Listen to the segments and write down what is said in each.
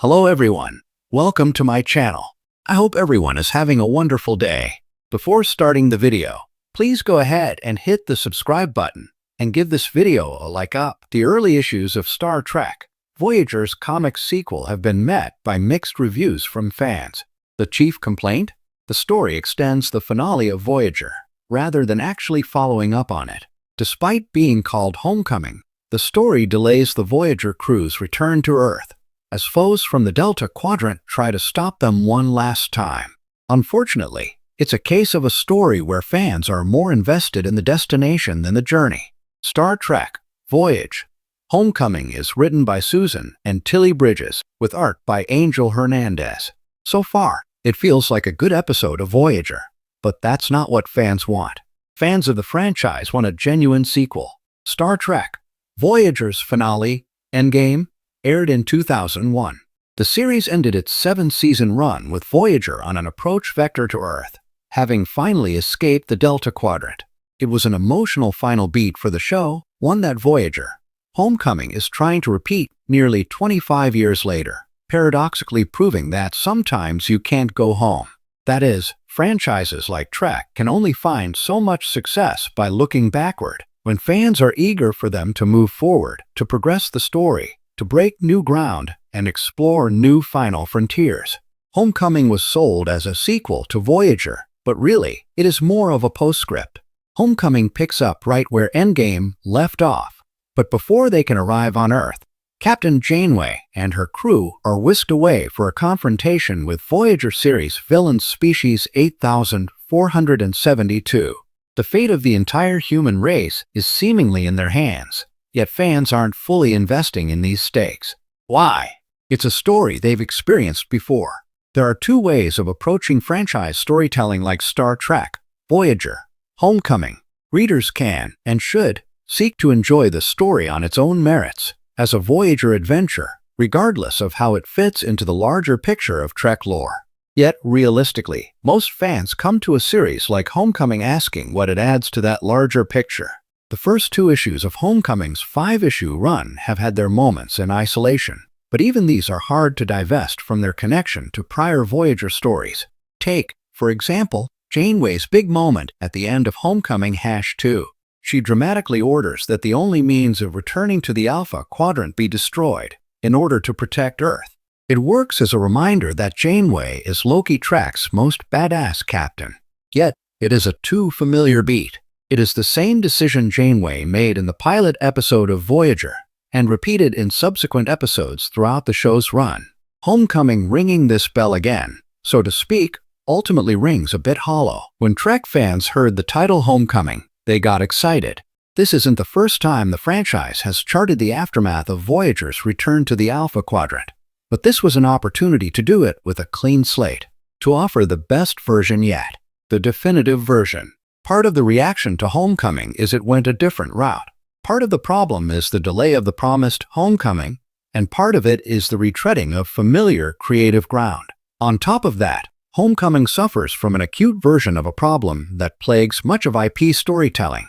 Hello everyone, welcome to my channel. I hope everyone is having a wonderful day. Before starting the video, please go ahead and hit the subscribe button and give this video a like up. The early issues of Star Trek, Voyager's comic sequel have been met by mixed reviews from fans. The chief complaint? The story extends the finale of Voyager, rather than actually following up on it. Despite being called Homecoming, the story delays the Voyager crew's return to Earth, as foes from the Delta Quadrant try to stop them one last time. Unfortunately, it's a case of a story where fans are more invested in the destination than the journey. Star Trek, Voyage, Homecoming is written by Susan and Tilly Bridges, with art by Angel Hernandez. So far, it feels like a good episode of Voyager, but that's not what fans want. Fans of the franchise want a genuine sequel. Star Trek, Voyager's finale, Endgame, aired in 2001. The series ended its 7-season run with Voyager on an approach vector to Earth, having finally escaped the Delta Quadrant. It was an emotional final beat for the show, one that Voyager, Homecoming is trying to repeat nearly 25 years later, paradoxically proving that sometimes you can't go home. That is, franchises like Trek can only find so much success by looking backward, when fans are eager for them to move forward, to progress the story, to break new ground and explore new final frontiers. Homecoming was sold as a sequel to Voyager, but really, it is more of a postscript. Homecoming picks up right where Endgame left off, but before they can arrive on Earth, Captain Janeway and her crew are whisked away for a confrontation with Voyager series villain Species 8472. The fate of the entire human race is seemingly in their hands. Yet fans aren't fully investing in these stakes. Why? It's a story they've experienced before. There are two ways of approaching franchise storytelling like Star Trek, Voyager, Homecoming. Readers can, and should, seek to enjoy the story on its own merits, as a Voyager adventure, regardless of how it fits into the larger picture of Trek lore. Yet, realistically, most fans come to a series like Homecoming asking what it adds to that larger picture. The first 2 issues of Homecoming's 5-issue run have had their moments in isolation, but even these are hard to divest from their connection to prior Voyager stories. Take, for example, Janeway's big moment at the end of Homecoming #2. She dramatically orders that the only means of returning to the Alpha Quadrant be destroyed, in order to protect Earth. It works as a reminder that Janeway is Loki Trek's most badass captain. Yet, it is a too familiar beat. It is the same decision Janeway made in the pilot episode of Voyager, and repeated in subsequent episodes throughout the show's run. Homecoming ringing this bell again, so to speak, ultimately rings a bit hollow. When Trek fans heard the title Homecoming, they got excited. This isn't the first time the franchise has charted the aftermath of Voyager's return to the Alpha Quadrant, but this was an opportunity to do it with a clean slate, to offer the best version yet, the definitive version. Part of the reaction to Homecoming is it went a different route. Part of the problem is the delay of the promised Homecoming, and part of it is the retreading of familiar creative ground. On top of that, Homecoming suffers from an acute version of a problem that plagues much of IP storytelling: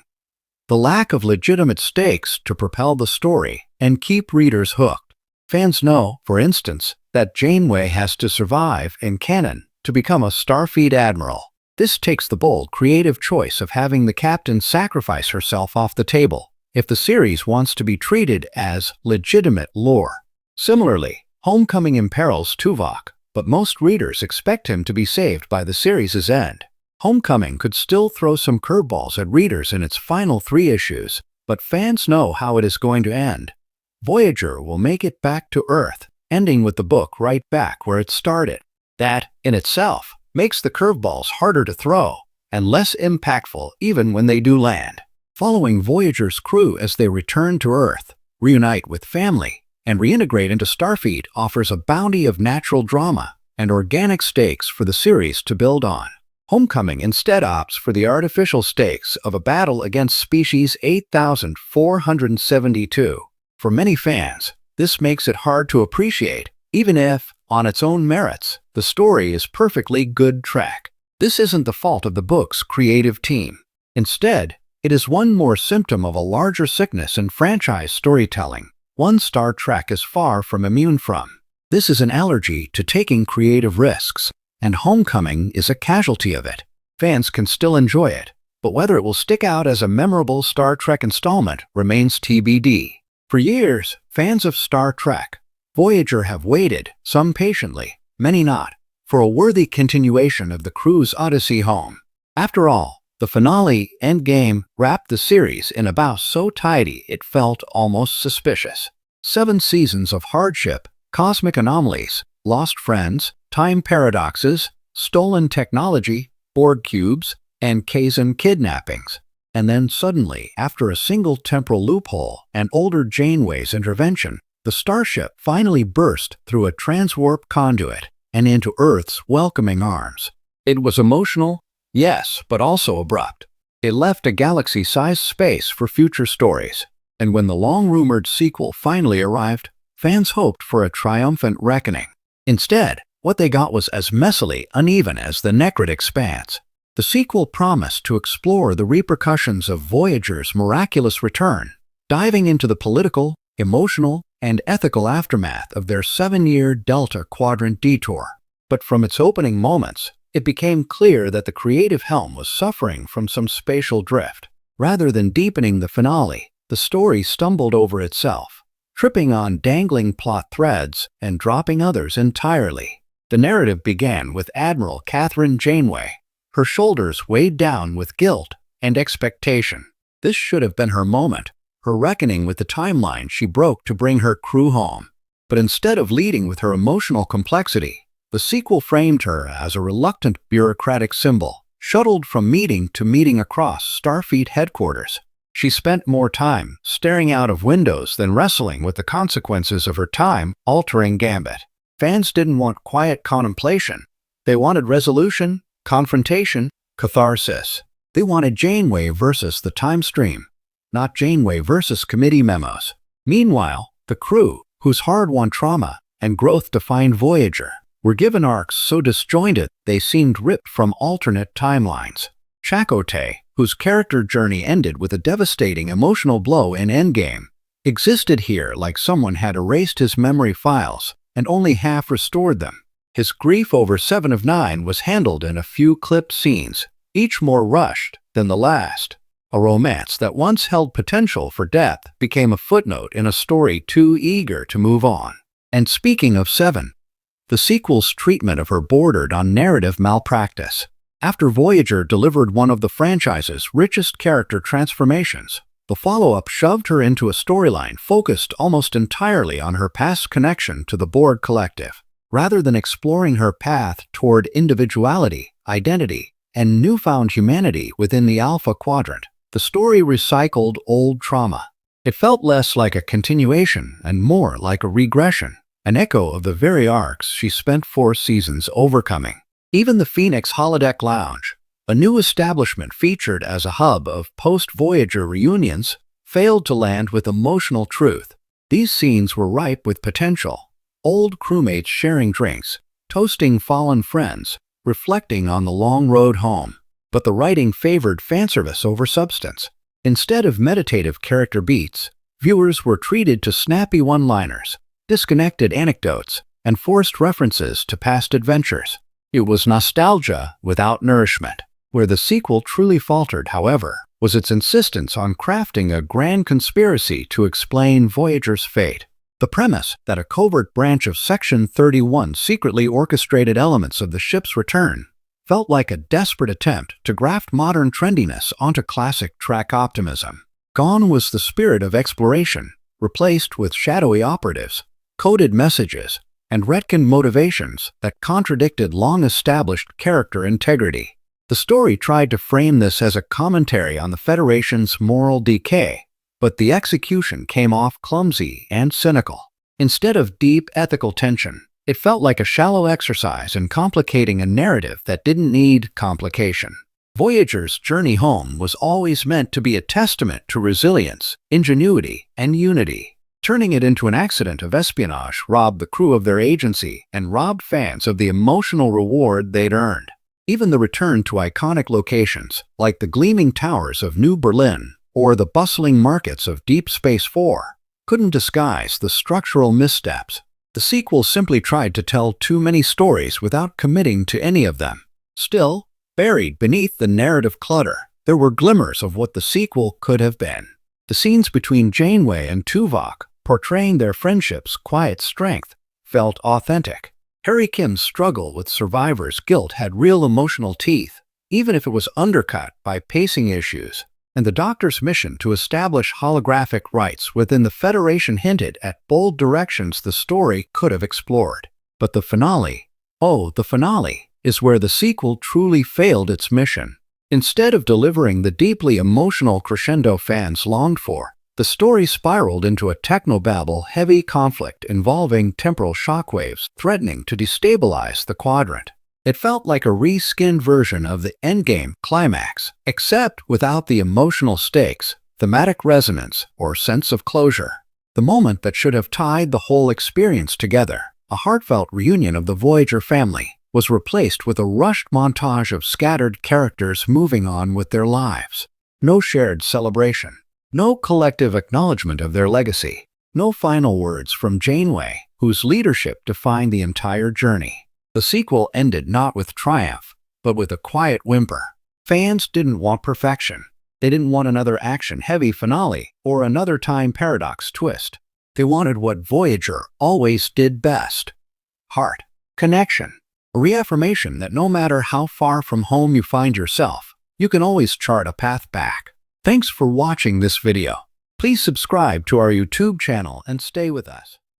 the lack of legitimate stakes to propel the story and keep readers hooked. Fans know, for instance, that Janeway has to survive in canon to become a Starfleet admiral. This takes the bold, creative choice of having the captain sacrifice herself off the table, if the series wants to be treated as legitimate lore. Similarly, Homecoming imperils Tuvok, but most readers expect him to be saved by the series' end. Homecoming could still throw some curveballs at readers in its final 3 issues, but fans know how it is going to end. Voyager will make it back to Earth, ending with the book right back where it started. That, in itself, makes the curveballs harder to throw, and less impactful even when they do land. Following Voyager's crew as they return to Earth, reunite with family, and reintegrate into Starfleet offers a bounty of natural drama and organic stakes for the series to build on. Homecoming instead opts for the artificial stakes of a battle against Species 8472. For many fans, this makes it hard to appreciate, even if, on its own merits, the story is perfectly good Trek. This isn't the fault of the book's creative team. Instead, it is one more symptom of a larger sickness in franchise storytelling, one Star Trek is far from immune from. This is an allergy to taking creative risks, and Homecoming is a casualty of it. Fans can still enjoy it, but whether it will stick out as a memorable Star Trek installment remains TBD. For years, fans of Star Trek Voyager have waited, some patiently, many not, for a worthy continuation of the crew's odyssey home. After all, the finale, Endgame, wrapped the series in a bow so tidy it felt almost suspicious. 7 seasons of hardship, cosmic anomalies, lost friends, time paradoxes, stolen technology, Borg cubes, and Kazan kidnappings. And then suddenly, after a single temporal loophole and older Janeway's intervention, the starship finally burst through a transwarp conduit and into Earth's welcoming arms. It was emotional, yes, but also abrupt. It left a galaxy-sized space for future stories. And when the long-rumored sequel finally arrived, fans hoped for a triumphant reckoning. Instead, what they got was as messily uneven as the Necrit expanse. The sequel promised to explore the repercussions of Voyager's miraculous return, diving into the political, emotional, and ethical aftermath of their 7-year Delta Quadrant detour. But from its opening moments, it became clear that the creative helm was suffering from some spatial drift. Rather than deepening the finale, the story stumbled over itself, tripping on dangling plot threads and dropping others entirely. The narrative began with Admiral Catherine Janeway, her shoulders weighed down with guilt and expectation. This should have been her moment, her reckoning with the timeline she broke to bring her crew home. But instead of leading with her emotional complexity, the sequel framed her as a reluctant bureaucratic symbol, shuttled from meeting to meeting across Starfleet headquarters. She spent more time staring out of windows than wrestling with the consequences of her time-altering gambit. Fans didn't want quiet contemplation. They wanted resolution, confrontation, catharsis. They wanted Janeway versus the time stream, not Janeway versus committee memos. Meanwhile, the crew, whose hard-won trauma and growth defined Voyager, were given arcs so disjointed they seemed ripped from alternate timelines. Chakotay, whose character journey ended with a devastating emotional blow in Endgame, existed here like someone had erased his memory files and only half restored them. His grief over 7 of 9 was handled in a few clipped scenes, each more rushed than the last. A romance that once held potential for depth became a footnote in a story too eager to move on. And speaking of 7, the sequel's treatment of her bordered on narrative malpractice. After Voyager delivered one of the franchise's richest character transformations, the follow-up shoved her into a storyline focused almost entirely on her past connection to the Borg collective. Rather than exploring her path toward individuality, identity, and newfound humanity within the Alpha Quadrant, the story recycled old trauma. It felt less like a continuation and more like a regression, an echo of the very arcs she spent 4 seasons overcoming. Even the Phoenix Holodeck Lounge, a new establishment featured as a hub of post-Voyager reunions, failed to land with emotional truth. These scenes were ripe with potential. Old crewmates sharing drinks, toasting fallen friends, reflecting on the long road home. But the writing favored fanservice over substance. Instead of meditative character beats, viewers were treated to snappy one-liners, disconnected anecdotes, and forced references to past adventures. It was nostalgia without nourishment. Where the sequel truly faltered, however, was its insistence on crafting a grand conspiracy to explain Voyager's fate. The premise that a covert branch of Section 31 secretly orchestrated elements of the ship's return felt like a desperate attempt to graft modern trendiness onto classic Trek optimism. Gone was the spirit of exploration, replaced with shadowy operatives, coded messages, and retconned motivations that contradicted long-established character integrity. The story tried to frame this as a commentary on the Federation's moral decay, but the execution came off clumsy and cynical. Instead of deep ethical tension, it felt like a shallow exercise in complicating a narrative that didn't need complication. Voyager's journey home was always meant to be a testament to resilience, ingenuity, and unity. Turning it into an accident of espionage robbed the crew of their agency and robbed fans of the emotional reward they'd earned. Even the return to iconic locations, like the gleaming towers of New Berlin or the bustling markets of Deep Space 4, couldn't disguise the structural missteps. The sequel simply tried to tell too many stories without committing to any of them. Still, buried beneath the narrative clutter, there were glimmers of what the sequel could have been. The scenes between Janeway and Tuvok, portraying their friendship's quiet strength, felt authentic. Harry Kim's struggle with survivor's guilt had real emotional teeth, even if it was undercut by pacing issues. And the Doctor's mission to establish holographic rights within the Federation hinted at bold directions the story could have explored. But the finale, is where the sequel truly failed its mission. Instead of delivering the deeply emotional crescendo fans longed for, the story spiraled into a technobabble-heavy conflict involving temporal shockwaves threatening to destabilize the quadrant. It felt like a reskinned version of the Endgame climax, except without the emotional stakes, thematic resonance, or sense of closure. The moment that should have tied the whole experience together, a heartfelt reunion of the Voyager family, was replaced with a rushed montage of scattered characters moving on with their lives. No shared celebration, no collective acknowledgement of their legacy, no final words from Janeway, whose leadership defined the entire journey. The sequel ended not with triumph, but with a quiet whimper. Fans didn't want perfection. They didn't want another action-heavy finale or another time paradox twist. They wanted what Voyager always did best: heart, connection, a reaffirmation that no matter how far from home you find yourself, you can always chart a path back. Thanks for watching this video. Please subscribe to our YouTube channel and stay with us.